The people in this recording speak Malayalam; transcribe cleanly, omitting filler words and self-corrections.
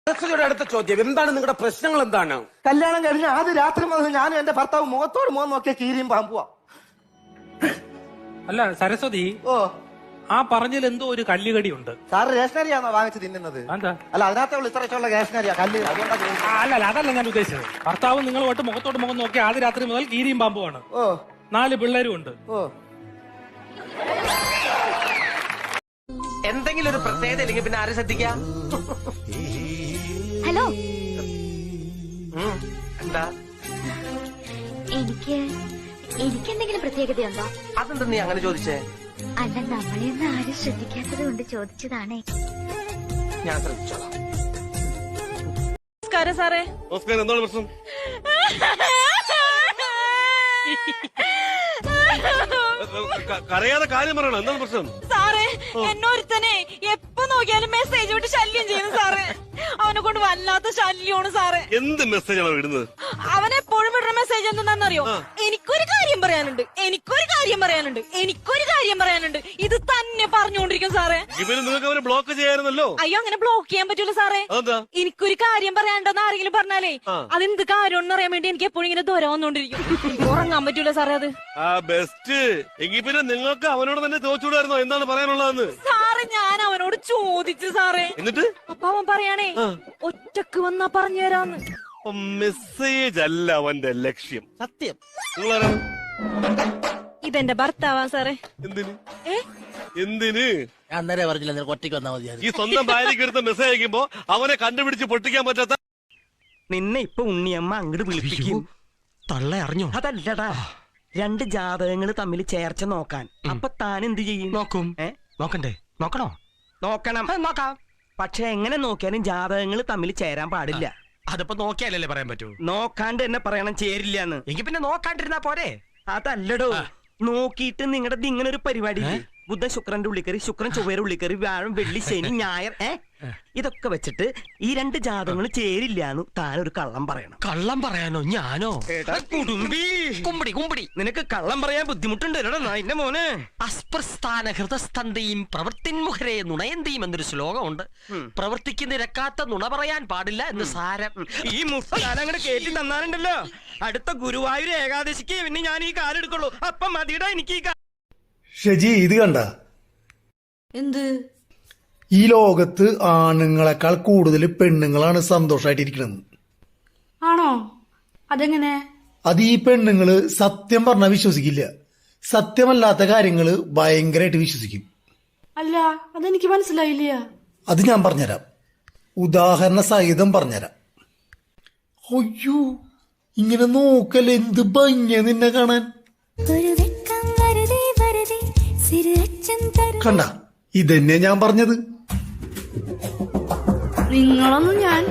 അടുത്ത ചോദ്യം, എന്താണ് നിങ്ങളുടെ പ്രശ്നങ്ങൾ? എന്താണ്? കല്യാണം കഴിഞ്ഞ് ആദ്യ രാത്രി മുതൽ ഞാനും എന്റെ ഭർത്താവ് മുഖത്തോട് മുഖം നോക്കിയ കീരിയും പാമ്പുവാ. അല്ല സരസ്വതി, ഓ ആ പറഞ്ഞതിൽ എന്തോ ഒരു കല്ലുകടിയുണ്ട്. സാറ് റേഷനറിയാണോ വാങ്ങിച്ച് തിന്നുന്നത്? എന്താ? അല്ല അതിനകത്തുള്ള ഇത്രയുള്ള റേഷനറിയാ കല്ല്, അതുകൊണ്ടാ ചോദിച്ചത്. അല്ല അതല്ല ഞാൻ ഉദ്ദേശിച്ചത്. ഭർത്താവ് നിങ്ങളുമായിട്ട് മുഖത്തോട് മുഖം നോക്കി ആദ്യ രാത്രി മുതൽ കീരിയും പാമ്പുമാണ്. ഓ 4 പിള്ളേരും ഉണ്ട്. ഓ എന്തെങ്കിലും ഒരു പ്രത്യേകത ഇല്ലെങ്കിൽ പിന്നെ ആരെ ശ്രദ്ധിക്കാം? ഹലോ, എന്താ? എനിക്ക് എന്തെങ്കിലും പ്രത്യേകതയുണ്ടോ? അതെന്താ നീ അങ്ങനെ ചോദിച്ചേ? അല്ല, നമ്മളെയൊന്നും ആരും ശ്രദ്ധിക്കാത്തത് കൊണ്ട് ചോദിച്ചതാണേ. ഞാൻ ശ്രദ്ധിച്ചോളാം. നമസ്കാരം സാറേ. നമസ്കാരം. എന്താണ് പ്രശ്നം? കരയാതെ കാര്യം പറയണം. എന്താണ് പ്രശ്നം? സാറേ, എന്നൊരുത്തനെ എപ്പോ നോക്കിയാലും മെസ്സേജ് വിട്ട് ശല്യം ചെയ്യുന്നു സാറേ. അവനെ കൊണ്ട് വല്ലാത്ത ശല്യമാണ് സാറേ. എന്ത് മെസ്സേജാണ് ഇടുന്നത്? അവനെപ്പോഴും വിടുന്ന മെസ്സേജ് എന്താണെന്നറിയോ? എനിക്കൊരു കാര്യം പറയാനുണ്ട്, എനിക്കൊരു കാര്യം പറയാനുണ്ട്, എനിക്കൊരു കാര്യം പറയാനുണ്ട്. ഇത് തന്നെ പറഞ്ഞുകൊണ്ടിരിക്കും സാറേ. ഇവര് നിങ്ങൾക്ക് അവരെ ബ്ലോക്ക് ചെയ്യായിരുന്നല്ലോ. അയ്യോ, അങ്ങനെ ബ്ലോക്ക് ചെയ്യാൻ പറ്റൂല സാറേ. അതെന്താ? എനിക്കൊരു കാര്യം പറയാനുണ്ടെന്ന് ആരെങ്കിലും പറഞ്ഞാലേ അതെന്ത് കാര്യം അറിയാൻ വേണ്ടി എനിക്ക് എപ്പോഴും ഇങ്ങനെ ദൂരം വന്നോണ്ടിരിക്കും. എനിക്ക് ഉറങ്ങാൻ പറ്റൂല സാറേ അത്. ആ ബെസ്റ്റ്. എങ്കിൽ പിന്നെ നിങ്ങൾക്ക് അവനോട് തന്നെ ചോദിച്ചുകൂടായിരുന്നോ എന്താണ് പറയാനുള്ളതെന്ന്? സാറേ, ഞാൻ അവനോട് ചോദിച്ചു സാറേ. എന്നിട്ട് അപ്പൊ അവൻ പറയാണേ ഒറ്റക്ക് വന്നാ പറഞ്ഞു തരാന്ന്. മെസ്സേജ് അല്ല അവന്റെ ലക്ഷ്യം. സത്യം. നിങ്ങളാരാണ്? ഇതെന്റെ ഭർത്താവാ സാറേ. എന്തിന്? എന്തിന്? അന്നേരെ പറഞ്ഞില്ല, നിനക്ക് ഒറ്റയ്ക്ക് വന്നാൽ മതി. ഈ സ്വന്തം ഭാര്യയ്ക്ക് എടുത്ത മെസ്സേജ് അയക്കുമ്പോ അവനെ കണ്ടുപിടിച്ച് പൊട്ടിക്കാൻ പറ്റാത്ത നിന്നെ ഇപ്പൊ ഉണ്ണിയമ്മ അങ്ങോട്ട് വിളിപ്പിക്കും. തള്ള അറിഞ്ഞോ? അതല്ലടാ, 2 ജാതകങ്ങൾ തമ്മിൽ ചേർച്ച നോക്കാൻ. അപ്പൊ താൻ എന്ത് ചെയ്യും? നോക്കും. നോക്കണ്ടേ? നോക്കണോ? നോക്കണം. നോക്കാം. പക്ഷെ എങ്ങനെ നോക്കിയാലും ജാതകങ്ങൾ തമ്മിൽ ചേരാൻ പാടില്ല. അതിപ്പോ നോക്കിയാലല്ലേ പറയാൻ പറ്റൂ? നോക്കാണ്ട് എന്നെ പറയണം ചേരില്ലാന്ന്. എങ്കിൽ പിന്നെ നോക്കാണ്ടിരുന്നാ പോരെ? അതല്ലടോ, നോക്കിയിട്ട് നിങ്ങളുടെ ഇങ്ങനെ ഒരു പരിപാടി ബുധൻ ശുക്രന്റെ ഉള്ളിക്കറി, ശുക്രൻ ചൊവ്വയുടെ ഉള്ളിക്കറി, വ്യാഴം വെള്ളി ശനി ഞായർ ഇതൊക്കെ വെച്ചിട്ട് ഈ 2 ജാതകങ്ങൾ ചേരില്ലാന്ന് താനൊരു കള്ളം പറയണം. കള്ളം പറയാനോ? ഞാനോ? കുടുംബി കുമ്പടി കുമ്പടി. നിനക്ക് കള്ളം പറയാൻ ബുദ്ധിമുട്ടുണ്ട് എന്റെ മോനെ. അസ്പ്രസ്ഥാന ഹൃദസ്തന്തയും പ്രവൃത്തിന്മുഖരെ നുണയന്തിയും എന്നൊരു ശ്ലോകമുണ്ട്. പ്രവർത്തിക്ക് നിരക്കാത്ത നുണ പറയാൻ പാടില്ല എന്ന് സാരം. ഈ മുസ്താൻ അങ്ങനെ കേട്ടി തന്നാലുണ്ടല്ലോ, അടുത്ത ഗുരുവായൂർ ഏകാദശിക്ക് പിന്നെ ഞാൻ ഈ കാലെടുക്കുള്ളൂ. അപ്പം മതിയുടെ എനിക്ക് ഈ ഷജി, ഇത് കണ്ട? എന്ത്? ഈ ലോകത്ത് ആണുങ്ങളെക്കാൾ കൂടുതൽ പെണ്ണുങ്ങളാണ് സന്തോഷമായിട്ടിരിക്കുന്നത്. ആണോ? അതെങ്ങനെ? അത് ഈ പെണ്ണുങ്ങള് സത്യം പറഞ്ഞാൽ വിശ്വസിക്കില്ല, സത്യമല്ലാത്ത കാര്യങ്ങള് ഭയങ്കരമായിട്ട് വിശ്വസിക്കും. അല്ല, അതെനിക്ക് മനസ്സിലായില്ല. അത് ഞാൻ പറഞ്ഞുതരാം, ഉദാഹരണ സഹിതം പറഞ്ഞുതരാം. അയ്യോ, ഇങ്ങനെ നോക്കല്ലേ, എന്ത് ഭംഗിയാ നിന്നെ കാണാൻ. കണ്ട, ഇതന്നെ ഞാൻ പറഞ്ഞത്. നിങ്ങളൊന്നും ഞാൻ